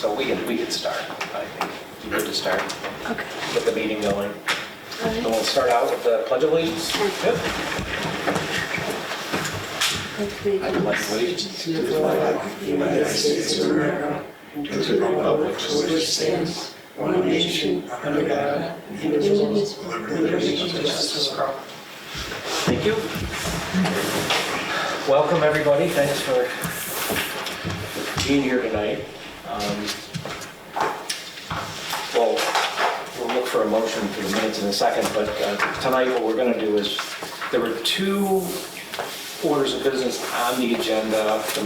So we can start, I think. You good to start? Okay. Get the meeting going. All And right. we'll start out with the Pledge of Allegiance. Yep. I pledge allegiance to the flag of the United States of America and to the republic for which it stands, one nation, under God, indivisible, with liberty and justice for all. Thank you. Welcome, everybody. Thanks for being here tonight. Well, we'll look for a motion for the minutes in a second, but tonight what we're going to do is, there were two orders of business on the agenda. The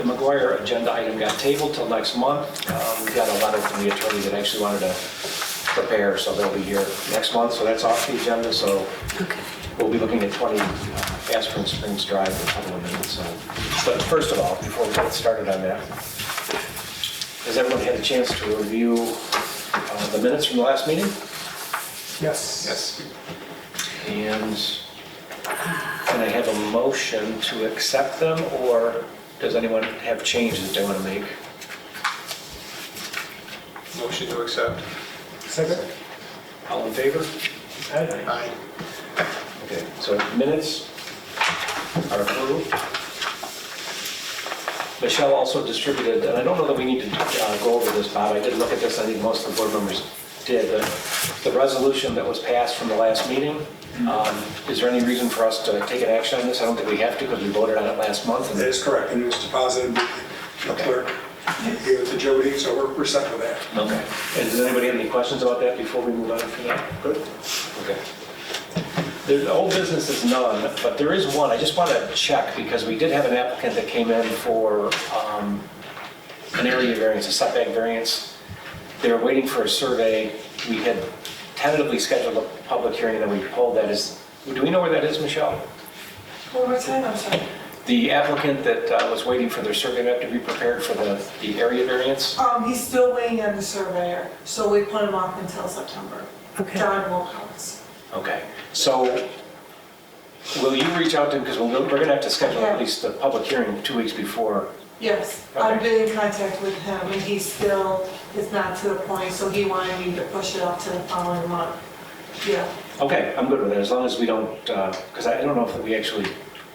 McGuire agenda item got tabled till next month. We got a letter from the attorney that actually wanted to prepare, so they'll be here next month, so that's off the agenda. So Okay. we'll be looking at 20 Aspirin Springs Drive in a couple of minutes. So. But first of all, before we get started on that, has everyone had a chance to review the minutes from the last meeting? Yes. Yes. And can I have a motion to accept them, or does anyone have changes they want to make? Motion to accept. Second. All in favor? Aye. Okay, so minutes are approved. Michelle also distributed, and I don't know that we need to go over this, Bob. I did look at this. I think most of the board members did. The resolution that was passed from the last meeting, is there any reason for us to take an action on this? I don't think we have to because we voted on it last month. That is correct, and it was deposited with the Okay. clerk, gave it to Jody, so we're set with that. Okay. And does anybody have any questions about that before we move on from that? Good. Okay. The old business is none, but there is one. I just want to check because we did have an applicant that came in for an area variance, a setback variance. They were waiting for a survey. We had tentatively scheduled a public hearing, and then we pulled that. Do we know where that is, Michelle? One more time, I'm sorry. The applicant that was waiting for their survey map to be prepared for the area variance? He's still waiting on the surveyor, so we put him off until September. Okay. John Wilcox. Okay, so will you reach out to him, because we're going to have to schedule at least the public hearing 2 weeks before. Yes, Okay. I've been in contact with him, and he still is not to the point, so he wanted me to push it off to the following month. Yeah. Okay, I'm good with that, as long as we don't, because I don't know if we actually,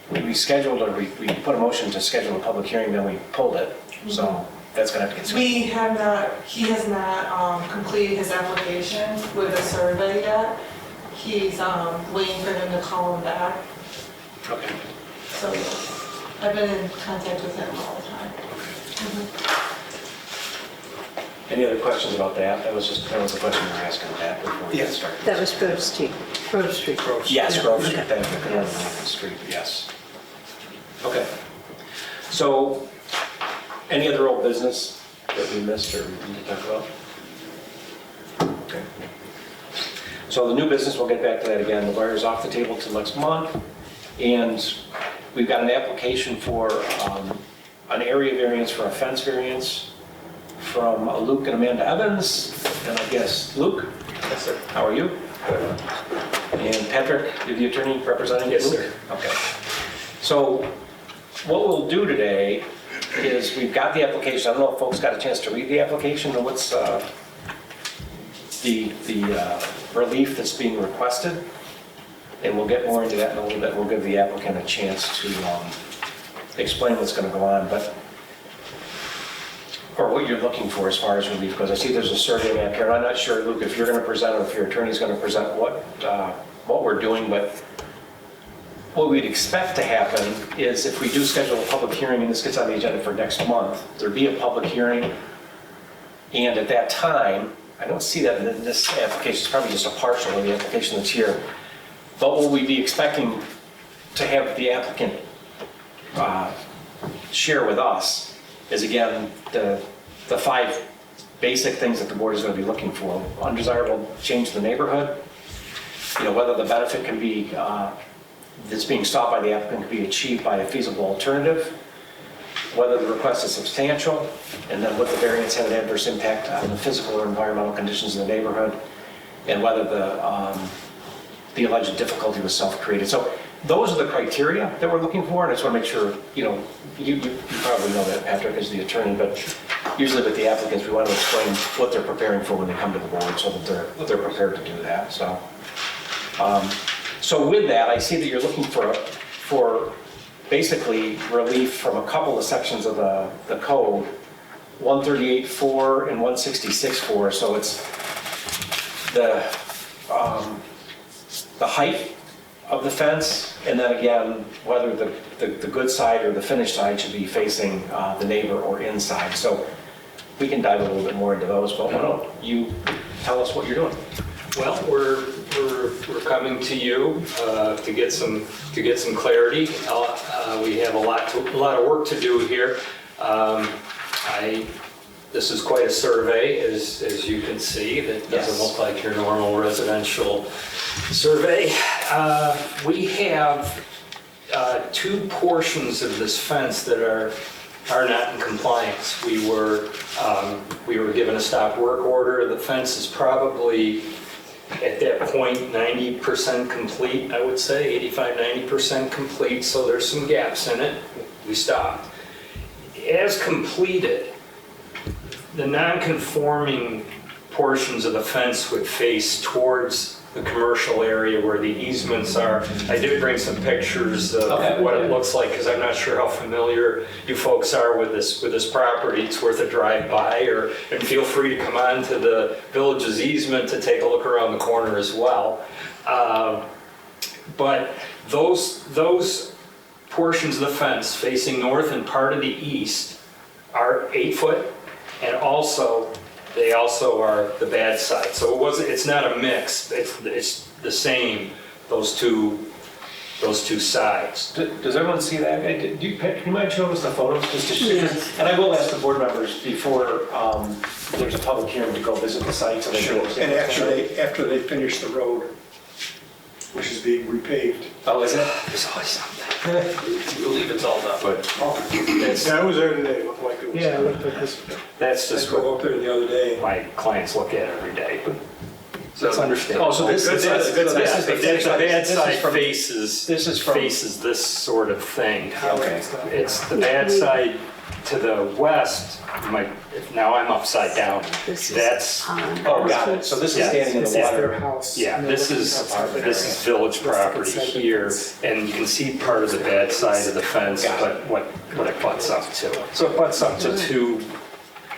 we scheduled, or we put a motion to schedule a public hearing, then we pulled it, so that's going to have to get scheduled. We have not, he has not completed his application with the survey yet. He's waiting for them to call him back. Okay. So I've been in contact with him all the time. Any other questions about that? That was the question we were asking that before we get started. That was Grove Street. Grove Street. Yes, Grove Street, Okay. thank you, Grove Street, yes. Okay. So, any other old business that we missed or we need to talk about? Okay. So the new business, we'll get back to that again. The wire's off the table till next month. And we've got an application for an area variance for a fence variance from Luke and Amanda Evans. And I guess, Luke? Yes, sir. How are you? And Patrick, you're the attorney representing Luke? Yes, sir. Okay. So what we'll do today is we've got the application. I don't know if folks got a chance to read the application or what's the relief that's being requested. And we'll get more into that in a little bit. We'll give the applicant a chance to explain what's going to go on, or what you're looking for as far as relief, because I see there's a survey map here. And I'm not sure, Luke, if you're going to present or if your attorney's going to present what we're doing, but what we'd expect to happen is if we do schedule a public hearing and this gets on the agenda for next month, there'd be a public hearing, and at that time, I don't see that in this application, it's probably just a partial of the application that's here, but what we'd be expecting to have the applicant share with us is, again, the 5 basic things that the board is going to be looking for. Undesirable change to the neighborhood, whether the benefit can be, that's being sought by the applicant can be achieved by a feasible alternative, whether the request is substantial, and then what the variance had an adverse impact on the physical or environmental conditions in the neighborhood, and whether the alleged difficulty was self-created. So those are the criteria that we're looking for, and I just want to make sure, you probably know that, Patrick, as the attorney, but usually with the applicants, we want to explain what they're preparing for when they come to the board, so that they're prepared to do that, so. So with that, I see that you're looking for basically relief from a couple of sections of the code, 138.4 and 166.4, so it's the height of the fence, and then again, whether the good side or the finished side should be facing the neighbor or inside. So we can dive a little bit more into those, but why don't you tell us what you're doing? Well, we're coming to you to get some clarity. We have a lot of work to do here. This is quite a survey, as you can see. That doesn't look like your normal residential survey. We have two portions of this fence that are not in compliance. We were given a stop work order. The fence is probably at that point 90% complete, I would say, 85-90% complete, so there's some gaps in it. We stopped. As completed, the non-conforming portions of the fence would face towards the commercial area where the easements are. I did bring some pictures of what it looks like, because I'm not sure how familiar you folks are with this property. It's worth a drive by, and feel free to come on to the village's easement to take a look around the corner as well. But those portions of the fence facing north and part of the east are 8 foot, and they also are the bad side. So it's not a mix. It's the same. Those two sides. Does everyone see that? Can you mind showing us the photos? Yes. And I will ask the board members before there's a public hearing to go visit the site. So they can understand And what's going on. after they finish the road, which is being repaved. Oh, is it? There's always something. We believe it's all done. But Yeah, I was there today, it looked like it was. Yeah, it looked like this. that's I just drove what up there the other day. my clients look at every day. So it's understandable. Oh, so this is the bad side faces faces this sort of thing. Okay. It's the bad side to the west. Now I'm upside down. This is, That's Oh, got it. So this is Yeah. standing in This the is their water. house. yeah. and This they're is looking at village property here, and you can see part of the bad side of the fence, but what it butts up to. So it butts up to two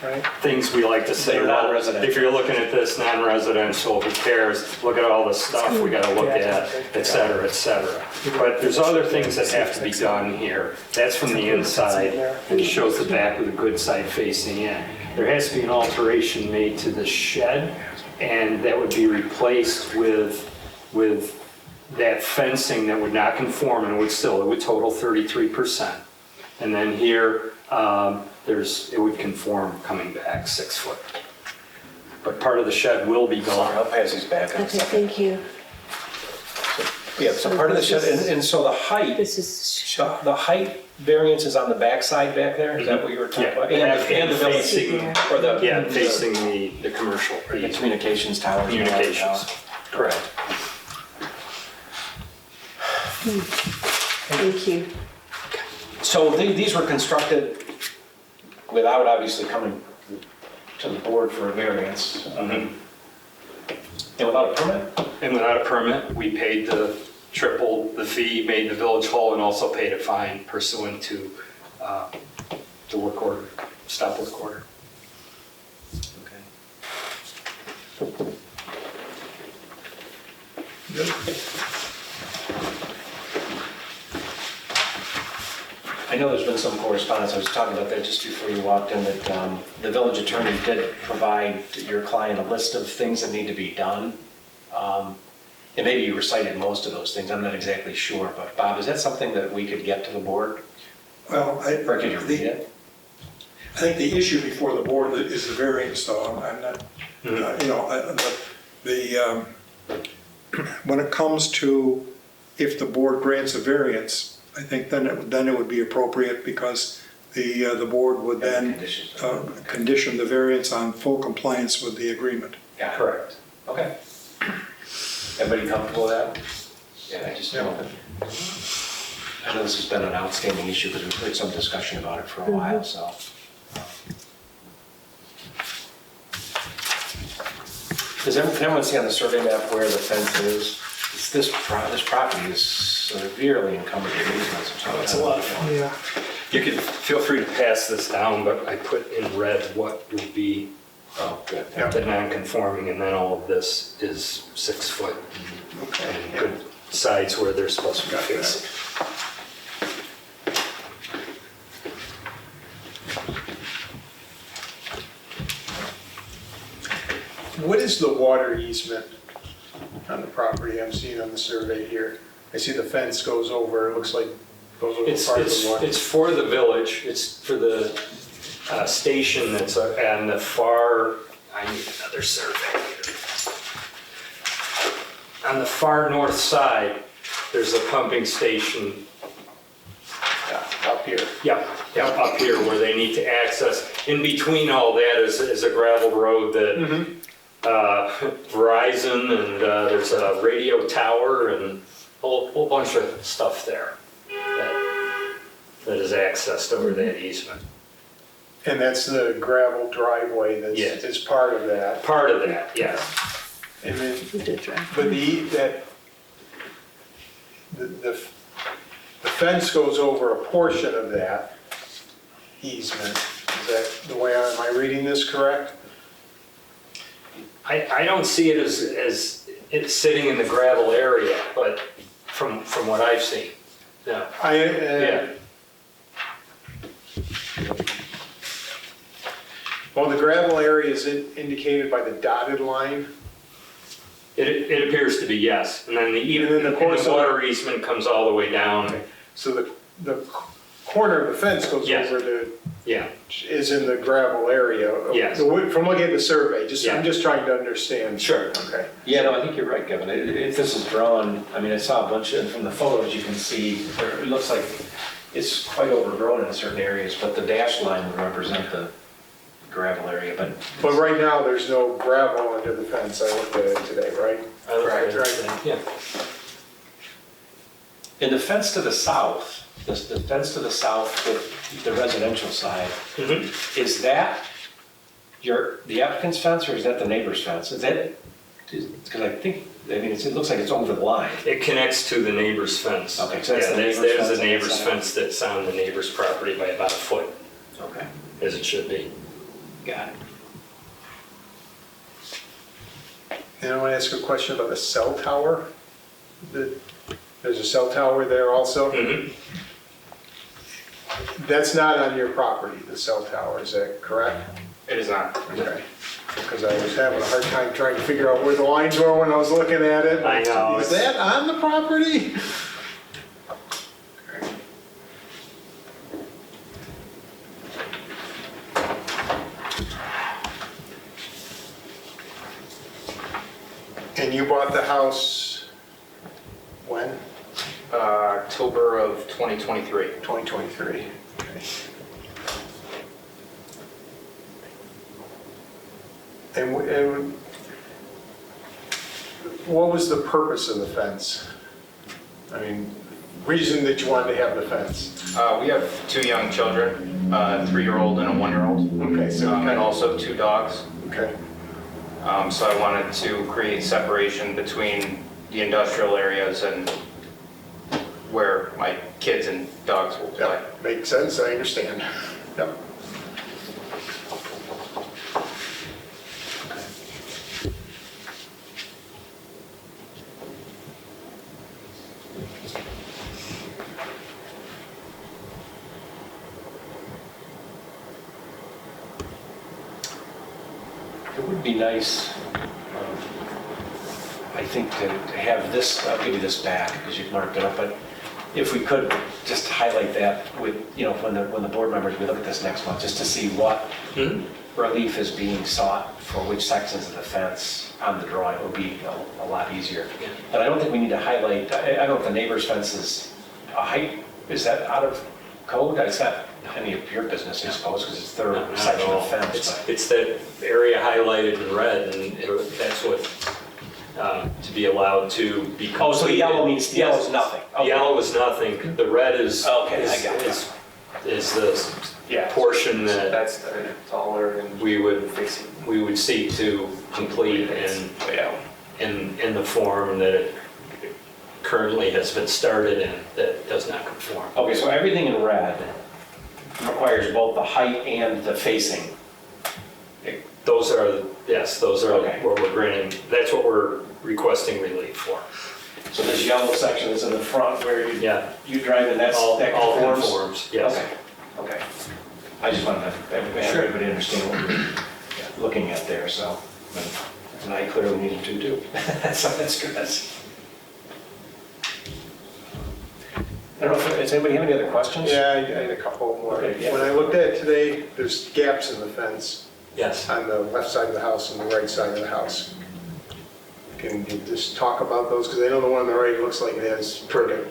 Right? things we like to say. They're well, non-residential. if you're looking at this non-residential, who cares? Look at all the stuff we got to look at, et cetera, et cetera. But there's other things that have to be done here. That's from the inside, and it shows the back with the good side facing in. There has to be an alteration made to the shed, and that would be replaced with that fencing that would not conform, and it would total 33%. And then here, it would conform coming back 6 foot. But part of the shed will be Sorry, I'll gone. pass these back in a Okay, second. thank you. Yeah, so part of the shed, and so the height, This is, the height variance is on the back side back there? Is that what you were talking Yeah, about? and the village, facing, or the... yeah, facing the commercial. The communications tower. Communications, correct. thank you. So these were constructed without obviously coming to the board for a variance. And without a permit? And without a permit, we paid triple the fee, made the village whole, and also paid a fine pursuant to the work order, stop work order. I know there's been some correspondence, I was talking about that just before you walked in, that the village attorney did provide your client a list of things that need to be done. And maybe you recited most of those things, I'm not exactly sure, but Bob, is that something that we could get to the board? Well, Or could you read it? I think the issue before the board is the variance, though. I'm not, when it comes to if the board grants a variance, I think then it would be appropriate, because the board would then condition the variance on full compliance with the agreement. Got it. Correct. Okay. Everybody comfortable with that? Yeah, I just don't. I know this has been an outstanding issue because we've heard some discussion about it for a while, so. Can everyone see on the survey map where the fence is? This property is severely encumbered with easements. Oh, it's a lot of fun. Yeah. You could feel free to pass this down, but I put in red what would be Oh, good. the non-conforming, and then all of this is 6 foot and good sides where they're supposed to be facing. What is the water easement on the property I'm seeing on the survey here? I see the fence goes over, it looks like goes over part of the water. It's for the village, it's for the station that's on the far, I need another survey here. On the far north side, there's a pumping station. Yeah, up here. Yeah, up here where they need to access. In between all that is a gravel road that Verizon and there's a radio tower and a whole bunch of stuff there that is accessed over that easement. And that's the gravel driveway that's, Yes. is part of that. Part of that, yes. And then, We did try. but the fence goes over a portion of that easement. Is that the way, am I reading this correct? I don't see it as it's sitting in the gravel area, but from what I've seen, yeah. Yeah. Well, the gravel area is indicated by the dotted line. It appears to be, yes. And then the course of- water easement comes all the way down. So the corner of the fence goes Yes. over to, Yeah, is in the gravel area. Yes. From looking at the survey, Yeah. I'm just trying to understand. Sure. Okay. Yeah, no, I think you're right, Kevin. If this is drawn, I mean, I saw a bunch of, from the photos you can see, it looks like it's quite overgrown in certain areas, but the dashed line would represent the gravel area, but. But right now, there's no gravel under the fence. I looked at it today, right? I look at Correct, it, yeah. In the fence to the south, the fence to the south, the residential side, is that the applicant's fence or is that the neighbor's fence? Is that, because I think, it looks like it's over the line. It connects to the neighbor's fence. Okay, so that's Yeah, the neighbor's that is fence a on that neighbor's side. fence that's on the neighbor's property by about a foot, Okay, as it should be. got it. And I want to ask a question about the cell tower. There's a cell tower there also? Mhm. That's not on your property, the cell tower, is that correct? It is not. Okay. Because I was having a hard time trying to figure out where the lines were when I was looking at it. I know, Is it's- that on the property? And you bought the house when? October of 2023. 2023. Okay. And what was the purpose of the fence? I mean, reason that you wanted to have the fence? We have 2 young children, a 3-year-old and a 1-year-old, Okay, so and also 2 dogs. okay, So I wanted to create separation between the industrial areas and where my kids and dogs will play. yeah, makes sense, I understand. Yep. It would be nice, I think, to have this, I'll give you this back because you've marked it up, but if we could just highlight that with, when the board members, we look at this next month, just to see what relief is being sought for which sections of the fence on the drawing would be a lot easier. But I don't think we need to highlight, I don't know if the neighbor's fence is a height, is that out of code? It's not any of your business, I suppose, because it's their Not at section all. of fence. but- It's that area highlighted in red, and that's what to be allowed to be completed. Oh, so the yellow means, the yellow Yes. is nothing? The yellow is nothing, the red is. Okay, I got it. Is the Yeah. portion that That's taller and we would seek to complete in the form that it currently has been started in, that does not conform. Okay, so everything in red requires both the height and the facing. Those are, yes, those are Okay. what we're granting, that's what we're requesting relief for. So this yellow section is in the front where you, Yeah. you drive and that All conforms? conforms, yes. Okay, okay. I just wanted to, everybody understand what we're looking at there, so, and I clearly needed to too. So that's good. I don't know, does anybody have any other questions? Yeah, I had a couple more. Okay, yeah. When I looked at it today, there's gaps in the fence Yes. on the left side of the house and the right side of the house. Can you just talk about those? Because I know the one on the right looks like it has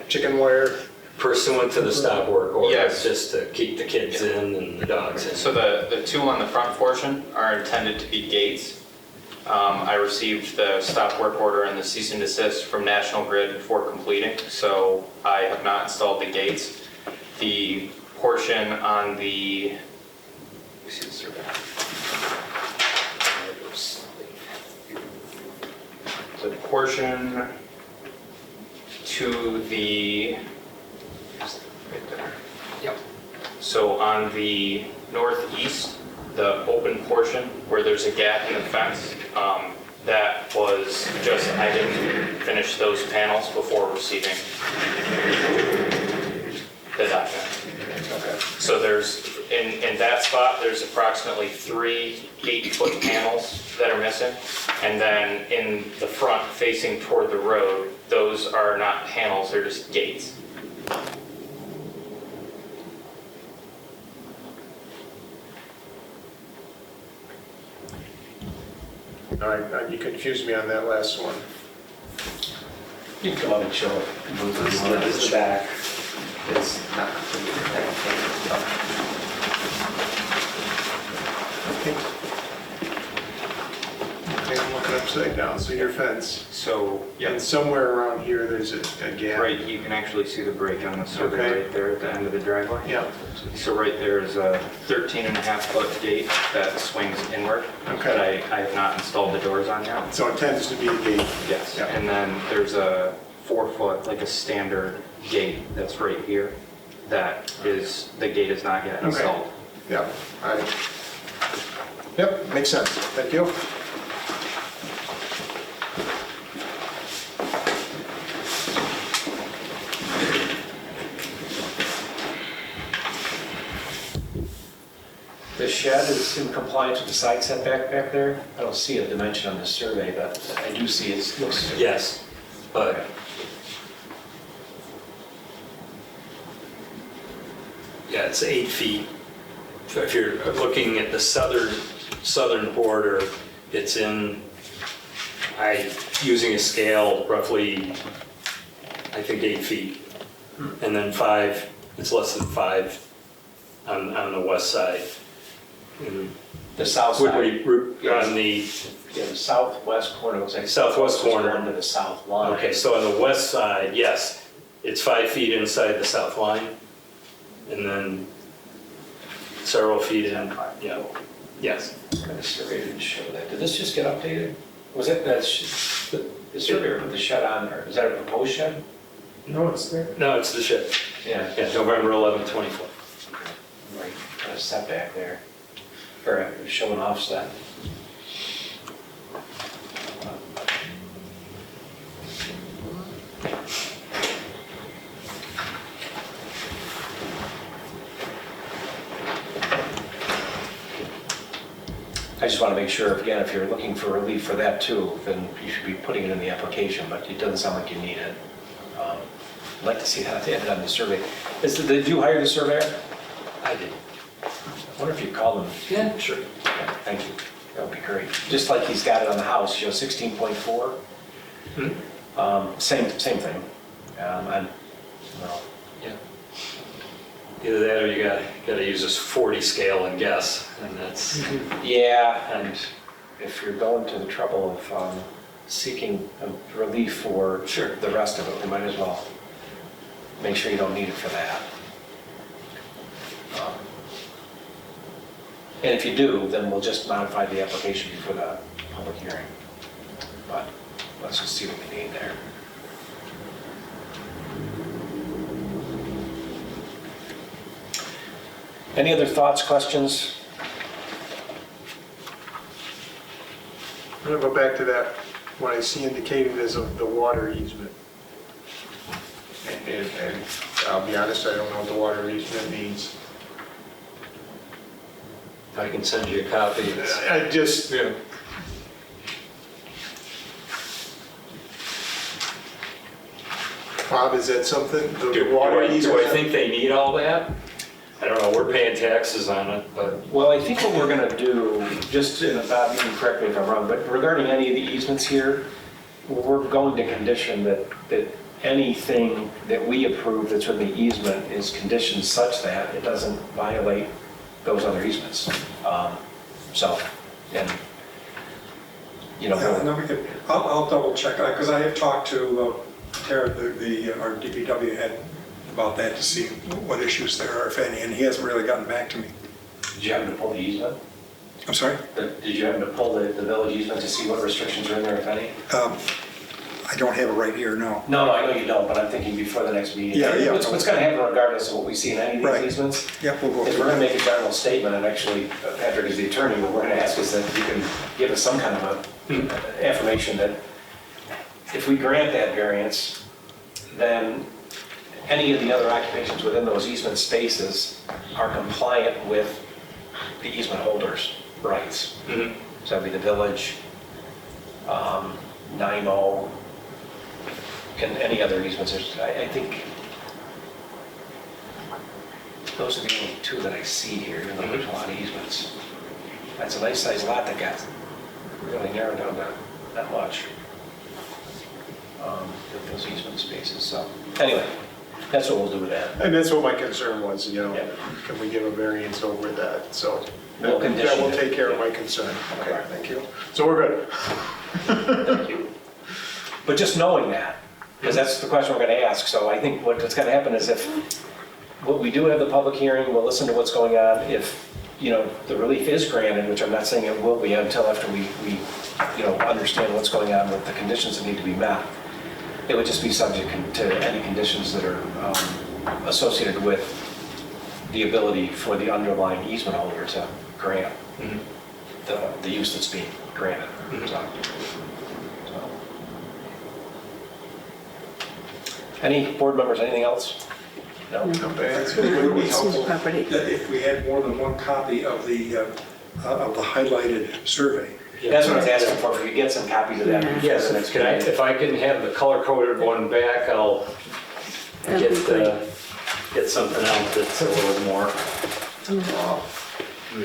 chicken wire. Pursuant to the stop work order, Yes. just to keep the kids in and the dogs in. So the two on the front portion are intended to be gates. I received the stop work order and the cease and desist from National Grid before completing, so I have not installed the gates. The portion on the, let me see the survey. The portion to the, right there. Yep. So on the northeast, the open portion where there's a gap in the fence, that was just, I didn't finish those panels before receiving the document. So there's, in that spot, there's approximately 3 8-foot panels that are missing. And then in the front facing toward the road, those are not panels, they're just gates. All right, you confused me on that last one. You can come up and show it. This is the back. It's not complete. Okay, I'm looking upside down, so your fence. So, And somewhere around here, there's a gap. right, you can actually see the break on the survey Okay. right there at the end of the driveway. Yeah, So right there is a 13.5-foot gate that swings inward. Okay. That I have not installed the doors on yet. so it tends to be a gate. Yes. Yeah. And then there's a 4-foot, like a standard gate that's right here. That is, the gate is not yet Okay. installed. Yeah, all right. Yep, makes sense. Thank you. The shed is in compliance with the side setback back there? I don't see a dimension on this survey, but I do see it looks. Yes, but yeah, it's 8 feet. So if you're looking at the southern border, it's in, using a scale, roughly, I think 8 feet. And then 5, it's less than 5 on the west side. And The south side. on the, Yeah, the southwest corner looks like. Southwest corner. Under the south line. okay, so on the west side, yes, it's 5 feet inside the south line. And then several feet in, yeah, yes. The survey didn't show that. Did this just get updated? Was it, the surveyor put the shed on, or is that a proposed shed? No, it's there. No, it's the shed. Yeah. Yeah, November 11, 24. Right, got a setback there, or showing offset. I just want to make sure, again, if you're looking for relief for that too, then you should be putting it in the application, but it doesn't sound like you need it. I'd like to see that on the survey. Did you hire the surveyor? I did. I wonder if you call him. Yeah, sure. Yeah, thank you. That would be great. Just like he's got it on the house, you know, 16.4. Same thing. And, well, Yeah. Either that or you gotta use this 40 scale and guess, and that's, yeah, and if you're going to the trouble of seeking relief for the rest of it, we might as well make sure you don't need it for that. And if you do, then we'll just modify the application before the public hearing. But let's just see what we need there. Any other thoughts, questions? I'm gonna go back to that, what I see indicated as the water easement. And I'll be honest, I don't know what the water easement means. I can send you a copy. I just, Bob, is that something? The Do water I easement? think they need all that? I don't know, we're paying taxes on it, but Well, I think what we're going to do, just, Bob, you can correct me if I'm wrong, but regarding any of the easements here, we're going to condition that anything that we approve that's in the easement is conditioned such that it doesn't violate those other easements. So, and, Yeah, and then we could, I'll double check, because I have talked to Tara, our DPW head, about that to see what issues there are, if any, and he hasn't really gotten back to me. did you happen to pull the easement? I'm sorry? Did you happen to pull the village easement to see what restrictions are in there, if any? I don't have it right here, no. No, I know you don't, but I'm thinking before the next meeting. Yeah. What's going to happen regardless of what we see in any of Right. these easements? Yep, we'll go If through we're going to that. make a general statement, and actually Patrick is the attorney, what we're going to ask is that you can give us some kind of a affirmation that if we grant that variance, then any of the other occupations within those easement spaces are compliant with the easement holders' rights. So that'd be the village, NIMO, and any other easements. I think those are the only two that I see here. There's a lot of easements. That's a nice sized lot that got really narrowed down to that much. With those easement spaces. So anyway, that's what we'll do with that. And that's what my concern was, Yeah. can we give a variance over that? So We'll that condition will it. take care of my concern. Okay, thank you. So we're good. Thank you. But just knowing that, because that's the question we're going to ask. So I think what's going to happen is if we do have the public hearing, we'll listen to what's going on. If the relief is granted, which I'm not saying it will be until after we understand what's going on with the conditions that need to be met. It would just be subject to any conditions that are associated with the ability for the underlying easement holder to grant the use that's being granted. So. Any board members, anything else? No? Not bad. It would be It's his helpful property. that if we had more than one copy of the highlighted survey. That's what I was asking for, if you could get some copies of that. before yes, the next can I, meeting. if I can have the color-coded one back, I'll That'd be get something out that's a little more.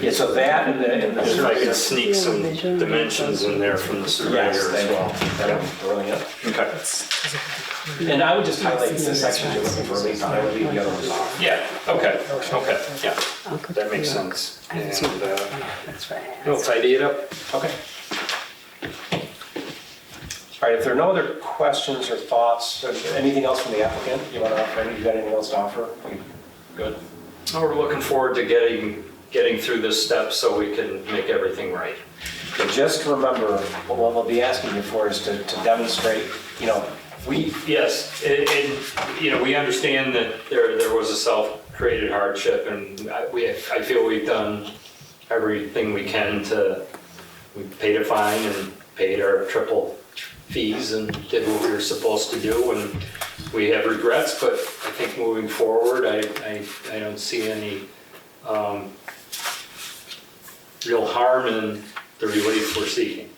Yeah, so that and the If I survey. can sneak some dimensions in there from the surveyor Yes, as well. that would be brilliant. Okay. And I would just highlight the sections you're looking for relief on, I would leave the other ones off. Yeah, okay, yeah, that makes sense. I And see. That's right. we'll tidy it up. Okay. All right, if there are no other questions or thoughts, anything else from the applicant you want to offer? You got anything else to offer? We good? Oh, we're looking forward to getting through this step so we can make everything right. But just remember, what we'll be asking you for is to demonstrate, Yes, and we understand that there was a self-created hardship, and I feel we've done everything we can we paid a fine and paid our triple fees and did what we were supposed to do, and we have regrets, but I think moving forward, I don't see any real harm in the relief we're seeking.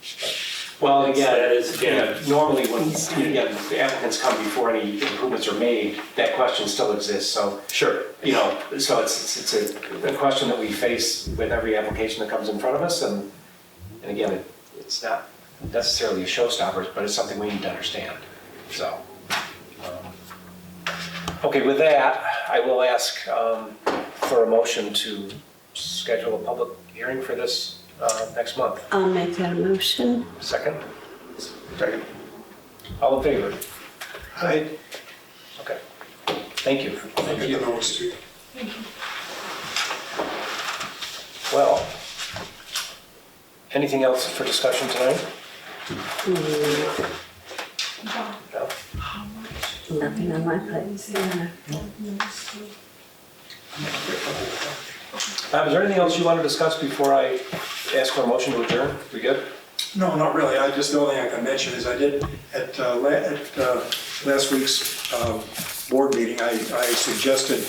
Well, That is, again, normally when, the applicants come before any improvements are made, that question still exists, so, sure. so it's a question that we face with every application that comes in front of us, and again, it's not necessarily a showstopper, but it's something we need to understand, so. Okay, with that, I will ask for a motion to schedule a public hearing for this next month. I'll make that a motion. Second? Second. All in favor? Aye. Okay. Thank you. I'll get the notes to you. Well, anything else for discussion tonight? No? Nothing on my plate. Yeah. Is there anything else you want to discuss before I ask for a motion to adjourn? We good? No, not really. The only thing I can mention is I did, at last week's board meeting, I suggested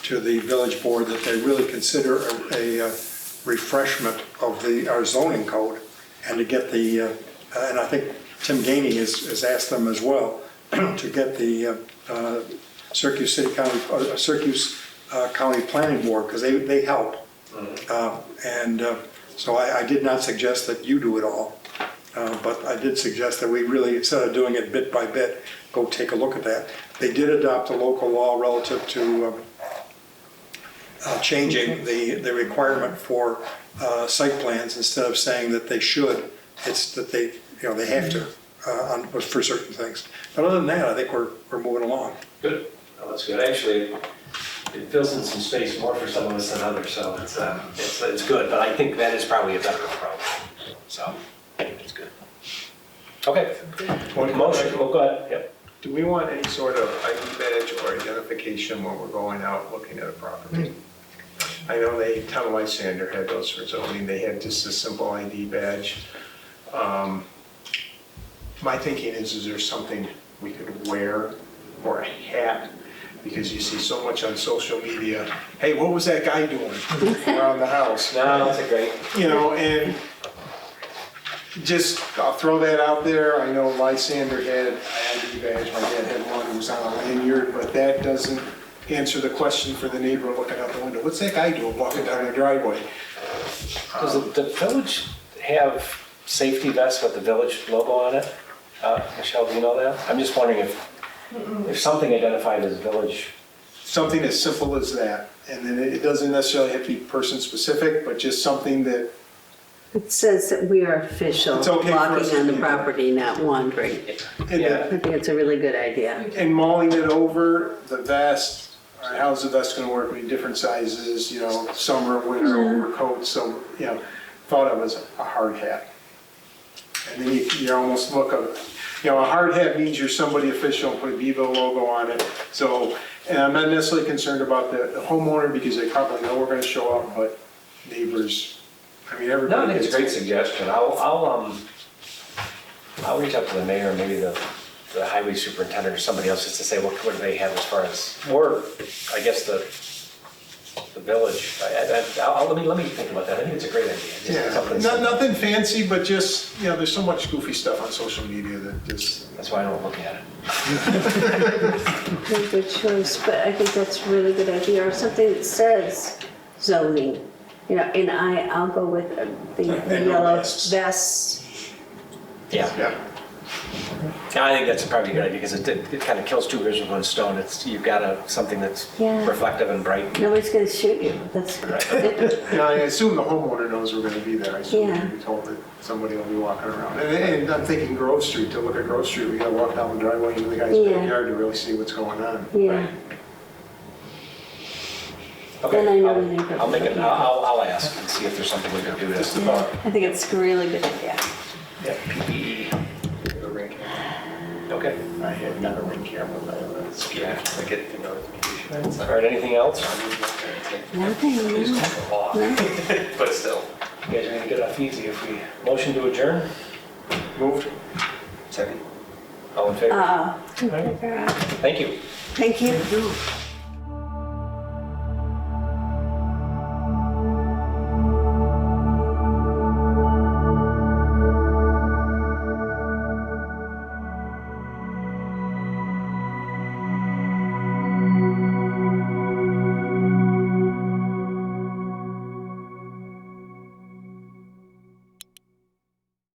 to the village board that they really consider a refreshment of our zoning code and to get and I think Tim Gainey has asked them as well, to get the Syracuse County Planning Board, because they help. So I did not suggest that you do it all, but I did suggest that we really, instead of doing it bit by bit, go take a look at that. They did adopt a local law relative to changing the requirement for site plans. Instead of saying that they should, it's that they have to for certain things. But other than that, I think we're moving along. Good. Well, that's good. Actually, it fills in some space more for some of us than others, so it's good. But I think that is probably a better approach. So it's good. Okay. Motion. Well, go ahead. Yep. Do we want any sort of ID badge or identification when we're going out looking at a property? I know Town of Lysander had those for zoning. They had just a simple ID badge. My thinking is there something we could wear, or a hat? Because you see so much on social media, hey, what was that guy doing around the house? No, that's a great. And just, I'll throw that out there. I know Lysander had an ID badge, my dad had one, it was on a lanyard, but that doesn't answer the question for the neighbor looking out the window. What's that guy doing walking down the driveway? Does the village have safety vests with the village logo on it? Michelle, do you know that? I'm just wondering if something identified as village. Something as simple as that. And then it doesn't necessarily have to be person specific, but just something that, It says that we are official, It's okay for us walking to on the do that. property, not wandering. Yeah. I think it's a really good idea. and mulling it over, the vest, all right, how's the vest gonna work? I mean, different sizes, summer, winter, overcoats, so, thought of as a hard hat. And then you almost look a hard hat means you're somebody official, put a Vivo logo on it. So, and I'm not necessarily concerned about the homeowner because they probably know we're gonna show up, but neighbors, I mean, No, everybody. I think it's a great gets- suggestion. I'll reach out to the mayor, maybe the highway superintendent or somebody else, just to say what do they have as far as, or I guess the village. Let me think about that. I think it's a great idea. Just Yeah, something nothing fancy, but just, there's so much goofy stuff on social media that just. That's why I don't look at it. Very good choice, but I think that's a really good idea, or something that says zoning. And I'll go with the yellow vest. Yeah. Yeah. I think that's probably a good idea because it kind of kills two birds with one stone. You've got something that's Yeah. reflective and bright. Nobody's gonna shoot you, that's good. I assume the homeowner knows we're gonna be there. I assume Yeah. we'll be told that somebody will be walking around. And I'm thinking Grove Street, to look at Grove Street, we gotta walk down the driveway into the guy's Yeah. backyard to really see what's going on. Yeah, Okay. Then I know the neighborhood. I'll make it. I'll ask and see if there's something we can do Just to. the thought. I think it's a really good idea. Yeah, PPE. The ring camera. Okay. I had not a ring camera, but Yeah. I get the notification. All right. Anything else? Nothing, no. But still. You guys are gonna get off easy if we motion to adjourn. Moved. Second. All in favor? Uh, Thank you. Thank you.